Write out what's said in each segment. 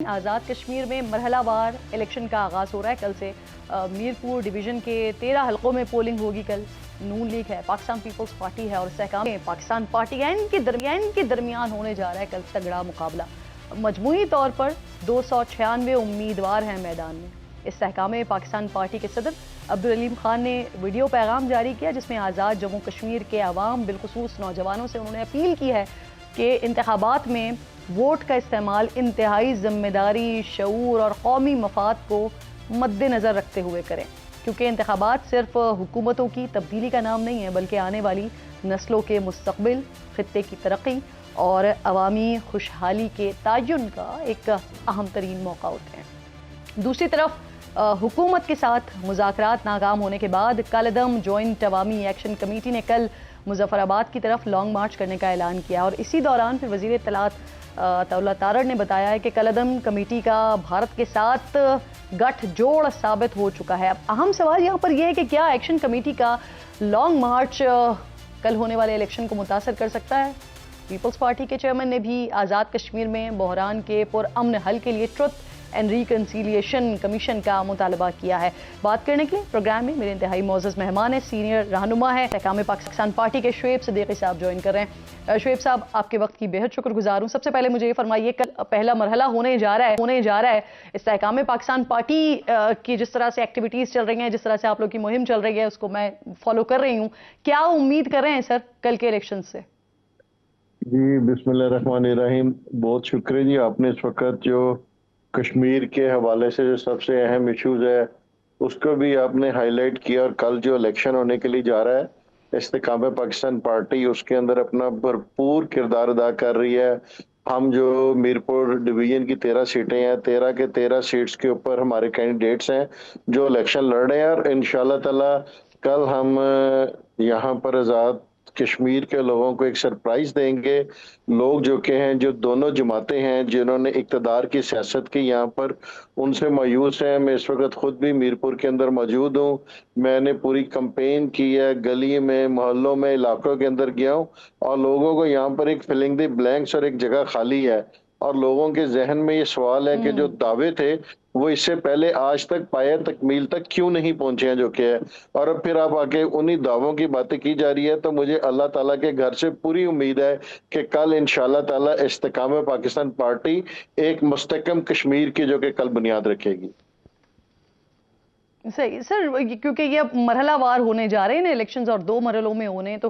آزاد کشمیر میں مرحلہ وار الیکشن کا آغاز ہو رہا ہے کل سے۔ میرپور ڈویژن کے 13 حلقوں میں پولنگ ہوگی کل۔ نون لیگ ہے، پاکستان پیپلز پارٹی ہے اور استحکام پاکستان پارٹی ہے، ان کے درمیان ہونے جا رہا ہے کل تگڑا مقابلہ۔ مجموعی طور پر 296 امیدوار ہیں میدان میں۔ استحکام پاکستان پارٹی کے صدر عبدالعلیم خان نے ویڈیو پیغام جاری کیا جس میں آزاد جموں کشمیر کے عوام بالخصوص نوجوانوں سے انہوں نے اپیل کی ہے کہ انتخابات میں ووٹ کا استعمال انتہائی ذمہ داری، شعور اور قومی مفاد کو مد نظر رکھتے ہوئے کریں، کیونکہ انتخابات صرف حکومتوں کی تبدیلی کا نام نہیں ہے بلکہ آنے والی نسلوں کے مستقبل، خطے کی ترقی اور عوامی خوشحالی کے تعین کا ایک اہم ترین موقع ہوتے ہیں۔ دوسری طرف حکومت کے ساتھ مذاکرات ناکام ہونے کے بعد کالعدم جوائنٹ عوامی ایکشن کمیٹی نے کل مظفر آباد کی طرف لانگ مارچ کرنے کا اعلان کیا اور اسی دوران پھر وزیر اطلاعات عطاءاللہ تارڑ نے بتایا ہے کہ کالعدم کمیٹی کا بھارت کے ساتھ گٹھ جوڑ ثابت ہو چکا ہے۔ اب اہم سوال یہاں پر یہ ہے کہ کیا ایکشن کمیٹی کا لانگ مارچ کل ہونے والے الیکشن کو متاثر کر سکتا ہے؟ پیپلز پارٹی کے چیئرمین نے بھی آزاد کشمیر میں بحران کے پرامن حل کے لیے ٹروتھ اینڈ ریکنسیلیشن کمیشن کا مطالبہ کیا ہے۔ بات کرنے کے لیے پروگرام میں میرے انتہائی معزز مہمان ہیں، سینئر رہنما ہے استحکام پاکستان پارٹی کے شعیب صدیقی صاحب جوائن کر رہے ہیں۔ شعیب صاحب، آپ کے وقت کی بے حد شکر گزار ہوں۔ سب سے پہلے مجھے یہ فرمائیے، کل پہلا مرحلہ ہونے جا رہا ہے استحکام پاکستان پارٹی کی جس طرح سے ایکٹیویٹیز چل رہی ہیں، جس طرح سے آپ لوگ کی مہم چل رہی ہے، اس کو میں فالو کر رہی ہوں، کیا امید کر رہے ہیں سر کل کے الیکشن سے؟ جی بسم اللہ الرحمن الرحیم، بہت شکریہ جی۔ آپ نے اس وقت جو کشمیر کے حوالے سے جو سب سے اہم ایشوز ہے اس کو بھی آپ نے ہائی لائٹ کیا، اور کل جو الیکشن ہونے کے لیے جا رہا ہے استحکام پاکستان پارٹی اس کے اندر اپنا بھرپور کردار ادا کر رہی ہے۔ ہم جو میرپور ڈویژن کی 13 سیٹیں ہیں، 13 کے 13 سیٹس کے اوپر ہمارے کینڈیڈیٹس ہیں جو الیکشن لڑ رہے ہیں، اور انشاءاللہ تعالی کل ہم یہاں پر آزاد کشمیر کے لوگوں کو ایک سرپرائز دیں گے۔ لوگ جو کہ ہیں، جو دونوں جماعتیں ہیں جنہوں نے اقتدار کی سیاست کی یہاں پر، ان سے مایوس ہیں۔ میں اس وقت خود بھی میرپور کے اندر موجود ہوں، میں نے پوری کمپین کی ہے، گلی میں، محلوں میں، علاقوں کے اندر گیا ہوں، اور لوگوں کو یہاں پر ایک فلنگ دی بلینکس اور ایک جگہ خالی ہے، اور لوگوں کے ذہن میں یہ سوال ہے کہ جو دعوے تھے وہ اس سے پہلے آج تک پایہ تکمیل تک کیوں نہیں پہنچے ہیں، جو کہ ہے، اور اب پھر آپ آگے انہی دعووں کی باتیں کی جا رہی ہے۔ تو مجھے اللہ تعالیٰ کے گھر سے پوری امید ہے کہ کل انشاءاللہ تعالیٰ استحکام پاکستان پارٹی ایک مستحکم کشمیر کی جو کہ کل بنیاد رکھے گی۔ صحیح سر، کیونکہ یہ مرحلہ وار ہونے جا رہے ہیں الیکشنز اور 2 مرحلوں میں ہونے ہیں، تو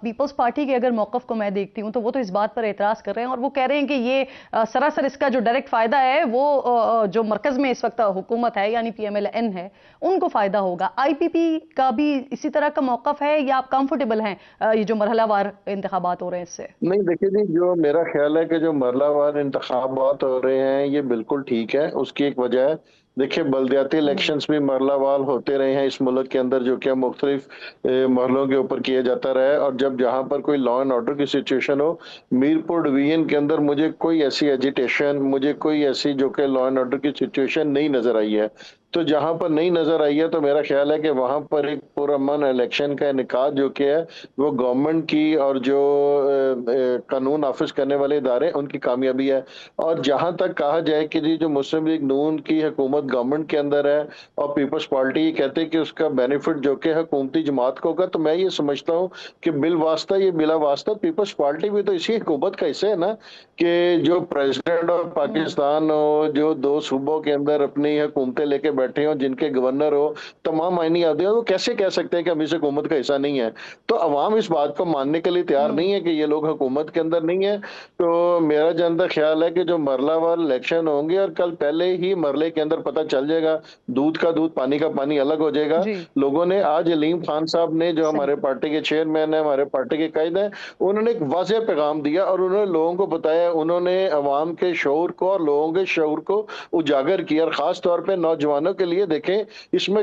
پیپلز پارٹی کے اگر موقف کو میں دیکھتی ہوں تو وہ تو اس بات پر اعتراض کر رہے ہیں اور وہ کہہ رہے ہیں کہ یہ سراسر اس کا جو ڈائریکٹ فائدہ ہے وہ جو مرکز میں اس وقت حکومت ہے یعنی پی ایم ایل این ہے ان کو فائدہ ہوگا۔ آئی پی پی کا بھی اسی طرح کا موقف ہے یا آپ کمفرٹیبل ہیں یہ جو مرحلہ وار انتخابات ہو رہے ہیں اس سے؟ نہیں دیکھیں جی، جو میرا خیال ہے کہ جو مرحلہ وار انتخابات ہو رہے ہیں یہ بالکل ٹھیک ہے۔ اس کی ایک وجہ ہے، دیکھیں بلدیاتی الیکشنز بھی مرحلہ وار ہوتے رہے ہیں اس ملک کے اندر، جو کہ مختلف مرحلوں کے اوپر کیا جاتا رہا ہے، اور جب جہاں پر کوئی لا اینڈ آرڈر کی سچویشن ہو، میرپور ڈویژن کے اندر مجھے کوئی ایسی ایجیٹیشن، مجھے کوئی ایسی جو کہ لا اینڈ آرڈر کی سچویشن نہیں نظر آئی ہے۔ تو جہاں پر نہیں نظر آئی ہے تو میرا خیال ہے کہ وہاں پر ایک پرامن الیکشن کا انعقاد جو کہ ہے وہ گورنمنٹ کی اور جو قانون نافذ کرنے والے ادارے ان کی کامیابی ہے۔ اور جہاں تک کہا جائے کہ جی جو مسلم لیگ نون کی حکومت گورنمنٹ کے اندر ہے اور پیپلز پارٹی یہ کہتے ہیں کہ اس کا بینیفٹ جو کہ حکومتی جماعت کو ہوگا، تو میں یہ سمجھتا ہوں کہ بالواسطہ یہ بلا واسطہ پیپلز پارٹی بھی تو اسی حکومت کا حصہ ہے نا، کہ جو پریزیڈنٹ آف پاکستان ہو، جو 2 صوبوں کے اندر اپنی حکومتیں لے کے بیٹھے ہوں، جن کے گورنر ہو، تمام آئینی عہدے ہوں، وہ کیسے کہہ سکتے ہیں کہ ہم اس حکومت کا حصہ نہیں ہے؟ تو عوام اس بات کو ماننے کے لیے تیار نہیں ہے کہ یہ لوگ حکومت کے اندر نہیں ہے۔ تو میرا جانتا خیال ہے کہ جو مرحلہ وار الیکشن ہوں گے، اور کل پہلے ہی مرحلے کے اندر پتہ چل جائے گا، دودھ کا دودھ پانی کا پانی الگ ہو جائے گا۔ لوگوں نے آج علیم خان صاحب نے جو ہمارے پارٹی کے چیئرمین ہیں، ہمارے پارٹی کے قائد ہیں، انہوں نے ایک واضح پیغام دیا اور انہوں نے لوگوں کو بتایا، انہوں نے عوام کے شعور کو اور لوگوں کے شعور کو اجاگر کیا، اور خاص طور پہ نوجوانوں کے لیے دیکھیں اس میں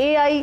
AI